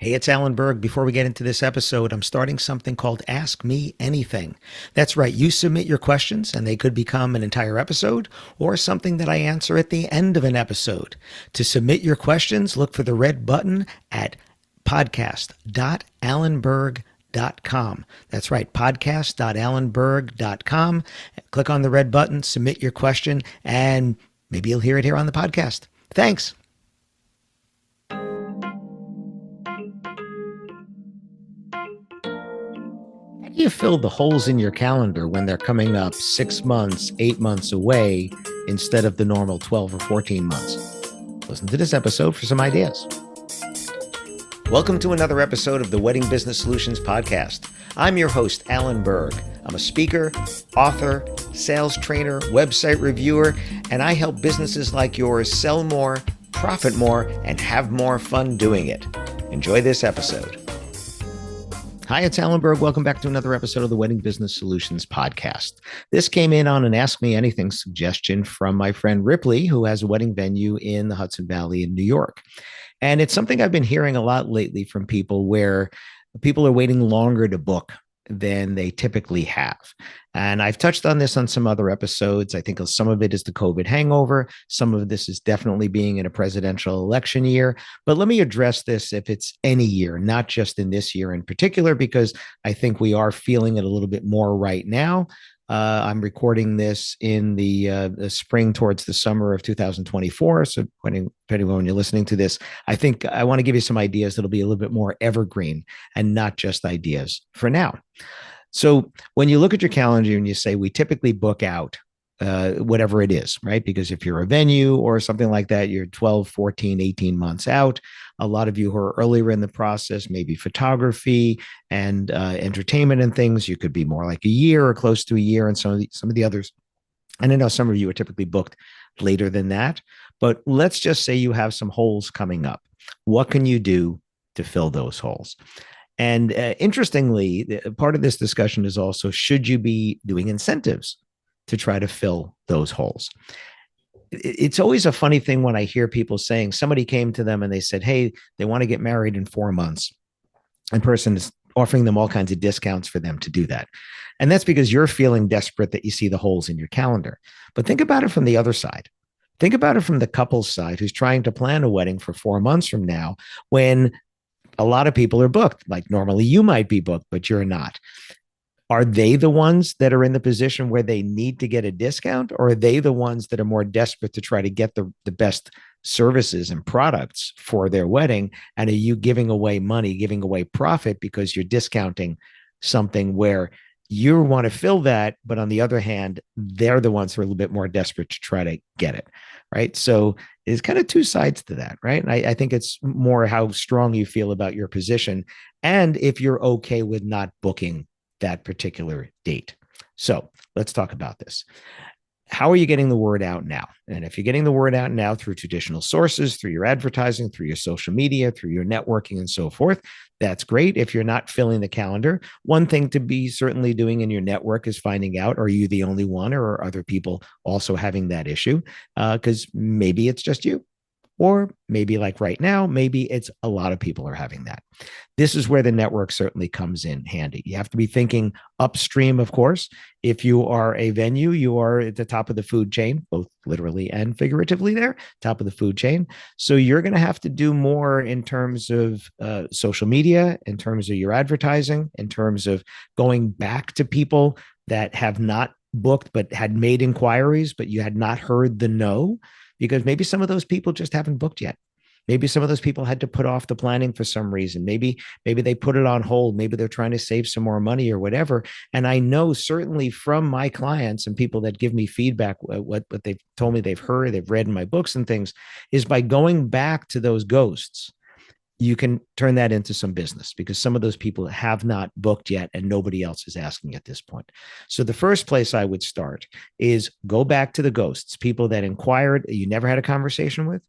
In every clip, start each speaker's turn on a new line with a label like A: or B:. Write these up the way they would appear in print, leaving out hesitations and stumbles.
A: Hey, it's Alan Berg. Before we get into this episode, I'm starting something called Ask Me Anything. That's right. You submit your questions and they could become an entire episode or something that I answer at the end of an episode. To submit your questions, look for the red button at podcast.alanberg.com. That's right, podcast.alanberg.com. Click on the red button, submit your question, and maybe you'll hear it here on the podcast. Thanks. How do you fill the holes in your calendar when they're coming up 6 months, 8 months away instead of the normal 12 or 14 months? Listen to this episode for some ideas. Welcome to another episode of the Wedding Business Solutions Podcast. I'm your host, Alan Berg. I'm a speaker, author, sales trainer, website reviewer, and I help businesses like yours sell more, profit more, and have more fun doing it. Enjoy this episode. Hi, it's Alan Berg. Welcome back to another episode of the Wedding Business Solutions Podcast. This came in on an Ask Me Anything suggestion from my friend Ripley, who has a wedding venue in the Hudson Valley in New York. And it's something I've been hearing a lot lately from people where people are waiting longer to book than they typically have. And I've touched on this on some other episodes. I think some of it is the COVID hangover. Some of this is definitely being in a presidential election year. But let me address this if it's any year, not just in this year in particular, because I think we are feeling it a little bit more right now. I'm recording this in the spring towards the summer of 2024. So depending on when you're listening to this, I think I want to give you some ideas that'll be a little bit more evergreen and not just ideas for now. So when you look at your calendar and you say, we typically book out whatever it is, right? Because if you're a venue or something like that, you're 12, 14, 18 months out. A lot of you who are earlier in the process, maybe photography and entertainment and things, you could be more like a year or close to a year. And some of the others, and I know some of you are typically booked later than that, but let's just say you have some holes coming up. What can you do to fill those holes? And interestingly, part of this discussion is also, should you be doing incentives to try to fill those holes? It's always a funny thing when I hear people saying somebody came to them and they said, hey, they want to get married in 4 months. And person is offering them all kinds of discounts for them to do that. And that's because you're feeling desperate that you see the holes in your calendar. But think about it from the other side. Think about it from the couple's side who's trying to plan a wedding for 4 months from now when a lot of people are booked. Like normally you might be booked, but you're not. Are they the ones that are in the position where they need to get a discount, or are they the ones that are more desperate to try to get the best services and products for their wedding? And are you giving away money, giving away profit because you're discounting something where you want to fill that, but on the other hand, they're the ones who are a little bit more desperate to try to get it, right? So there's kind of two sides to that, right? And I think it's more how strong you feel about your position and if you're okay with not booking that particular date. So let's talk about this. How are you getting the word out now? And if you're getting the word out now through traditional sources, through your advertising, through your social media, through your networking and so forth, that's great. If you're not filling the calendar, one thing to be certainly doing in your network is finding out, are you the only one or are other people also having that issue? Because maybe it's just you. Or maybe like right now, maybe it's a lot of people are having that. This is where the network certainly comes in handy. You have to be thinking upstream, of course. If you are a venue, you are at the top of the food chain, both literally and figuratively there, top of the food chain. So you're going to have to do more in terms of social media, in terms of your advertising, in terms of going back to people that have not booked but had made inquiries, but you had not heard the no. Because maybe some of those people just haven't booked yet. Maybe some of those people had to put off the planning for some reason. Maybe they put it on hold. Maybe they're trying to save some more money or whatever. And I know certainly from my clients and people that give me feedback, what they've told me they've heard, they've read in my books and things, is by going back to those ghosts, you can turn that into some business because some of those people have not booked yet and nobody else is asking at this point. So the first place I would start is go back to the ghosts, people that inquired, you never had a conversation with,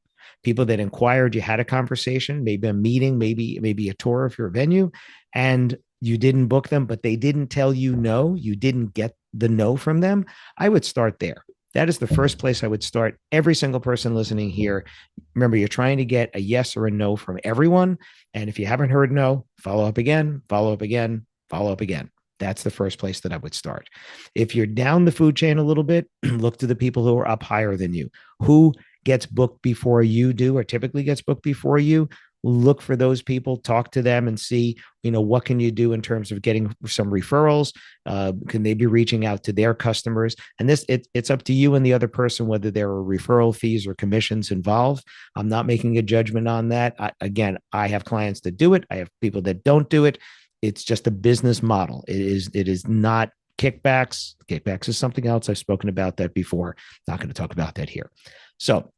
A: people that inquired, you had a conversation, maybe a meeting, maybe a tour if you're a venue, and you didn't book them, but they didn't tell you no, you didn't get the no from them. I would start there. That is the first place I would start. Every single person listening here, remember, you're trying to get a yes or a no from everyone. And if you haven't heard no, follow up again, follow up again, follow up again. That's the first place that I would start. If you're down the food chain a little bit, look to the people who are up higher than you. Who gets booked before you do, or typically gets booked before you? Look for those people, talk to them, and see, what can you do in terms of getting some referrals. Can they be reaching out to their customers? And it's up to you and the other person whether there are referral fees or commissions involved. I'm not making a judgment on that. Again, I have clients that do it, I have people that don't do it. It's just a business model. It is not kickbacks. Kickbacks is something else. I've spoken about that before. Not going to talk about that here. So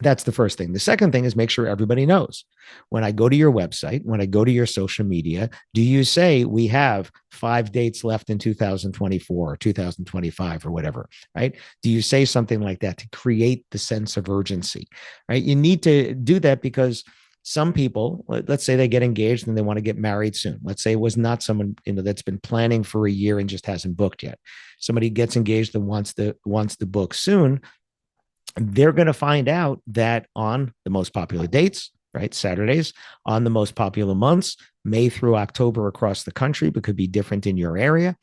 A: that's the first thing. The second thing is make sure everybody knows. When I go to your website, when I go to your social media, do you say we have 5 dates left in 2024 or 2025 or whatever, right? Do you say something like that to create the sense of urgency, right? You need to do that because some people, let's say they get engaged and they want to get married soon. Let's say it was not someone that's been planning for a year and just hasn't booked yet. Somebody gets engaged and wants to book soon. They're going to find out that on the most popular dates, right, Saturdays, on the most popular months, May through October across the country, but could be different in your area,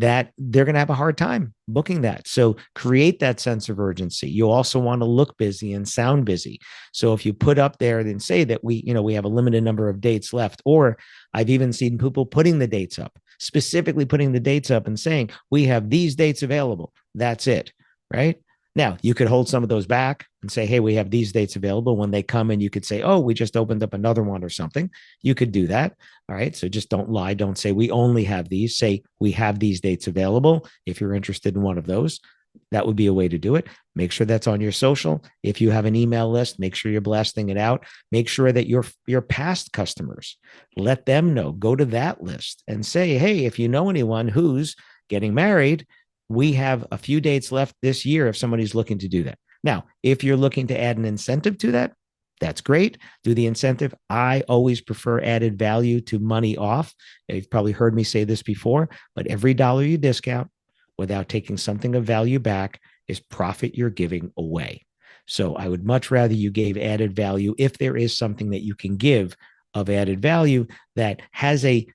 A: that they're going to have a hard time booking that. So create that sense of urgency. You also want to look busy and sound busy. So if you put up there and say that we have a limited number of dates left, or I've even seen people putting the dates up, specifically putting the dates up and saying, we have these dates available. That's it, right? Now, you could hold some of those back and say, hey, we have these dates available. When they come in, you could say, oh, we just opened up another one or something. You could do that. All right. So just don't lie. Don't say we only have these. Say we have these dates available. If you're interested in one of those, that would be a way to do it. Make sure that's on your social. If you have an email list, make sure you're blasting it out. Make sure that your past customers, let them know. Go to that list and say, hey, if you know anyone who's getting married, we have a few dates left this year if somebody's looking to do that. Now, if you're looking to add an incentive to that, that's great. Do the incentive. I always prefer added value to money off. You've probably heard me say this before, but every dollar you discount without taking something of value back is profit you're giving away. So I would much rather you gave added value if there is something that you can give of added value that has a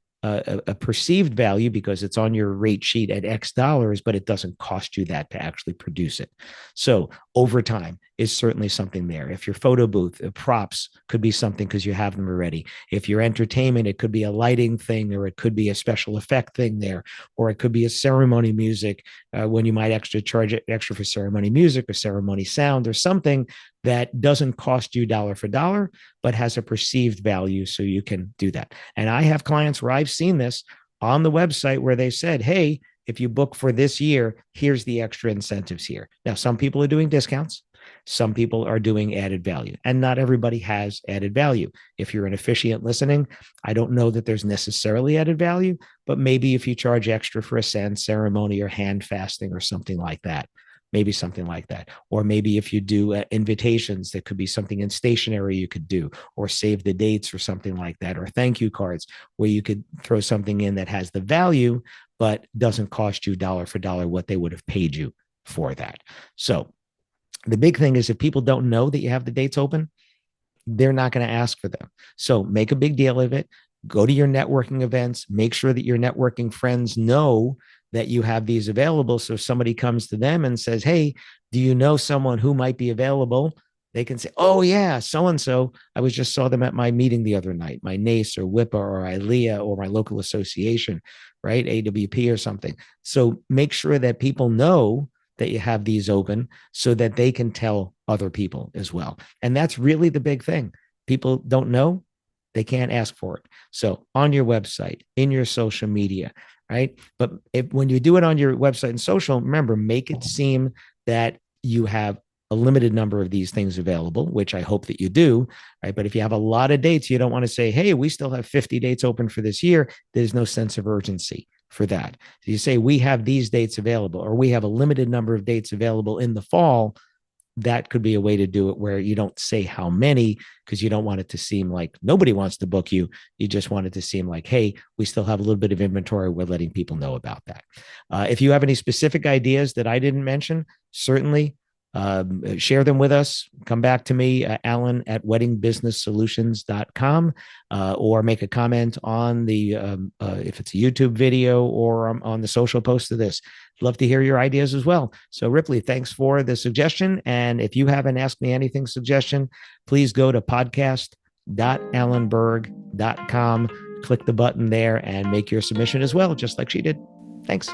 A: perceived value because it's on your rate sheet at X dollars, but it doesn't cost you that to actually produce it. So overtime is certainly something there. If your photo booth, props could be something because you have them already. If your entertainment, it could be a lighting thing, or it could be a special effect thing there, or it could be a ceremony music when you might charge it extra for ceremony music or ceremony sound or something that doesn't cost you dollar for dollar, but has a perceived value. So you can do that. And I have clients where I've seen this on the website where they said, hey, if you book for this year, here's the extra incentives here. Now, some people are doing discounts. Some people are doing added value, and not everybody has added value. If you're an officiant listening, I don't know that there's necessarily added value, but maybe if you charge extra for a sand ceremony or hand fasting or something like that, maybe something like that. Or maybe if you do invitations, that could be something in stationery you could do, or save the dates or something like that, or thank you cards where you could throw something in that has the value, but doesn't cost you dollar for dollar what they would have paid you for that. So the big thing is if people don't know that you have the dates open, they're not going to ask for them. So make a big deal of it. Go to your networking events. Make sure that your networking friends know that you have these available. So if somebody comes to them and says, hey, do you know someone who might be available? They can say, oh, yeah, so-and-so. I just saw them at my meeting the other night, my NACE or WIPA or ILEA or my local association, right? AWP or something. So make sure that people know that you have these open so that they can tell other people as well. And that's really the big thing. People don't know, they can't ask for it. So on your website, in your social media, right? But when you do it on your website and social, remember, make it seem that you have a limited number of these things available, which I hope that you do, right? But if you have a lot of dates, you don't want to say, hey, we still have 50 dates open for this year. There's no sense of urgency for that. So you say, we have these dates available, or we have a limited number of dates available in the fall. that could be a way to do it where you don't say how many, because you don't want it to seem like nobody wants to book you. You just want it to seem like, hey, we still have a little bit of inventory. We're letting people know about that. If you have any specific ideas that I didn't mention, certainly share them with us. Come back to me, Alan at weddingbusinesssolutions.com, or make a comment on the, if it's a YouTube video or on the social post of this. Love to hear your ideas as well. So Ripley, thanks for the suggestion. And if you have an Ask Me Anything suggestion, please go to podcast.alanberg.com, click the button there and make your submission as well, just like she did. Thanks.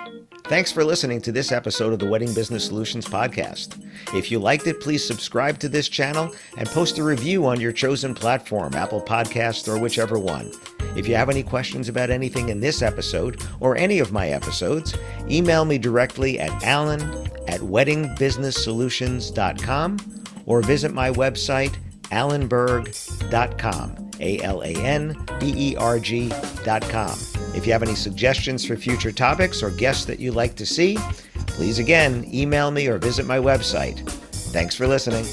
A: Thanks for listening to this episode of the Wedding Business Solutions podcast. If you liked it, please subscribe to this channel and post a review on your chosen platform, Apple Podcasts or whichever one. If you have any questions about anything in this episode or any of my episodes, email me directly at alan@weddingbusinesssolutions.com or visit my website, alanberg.com, alanberg.com. If you have any suggestions for future topics or guests that you'd like to see, please again, email me or visit my website. Thanks for listening.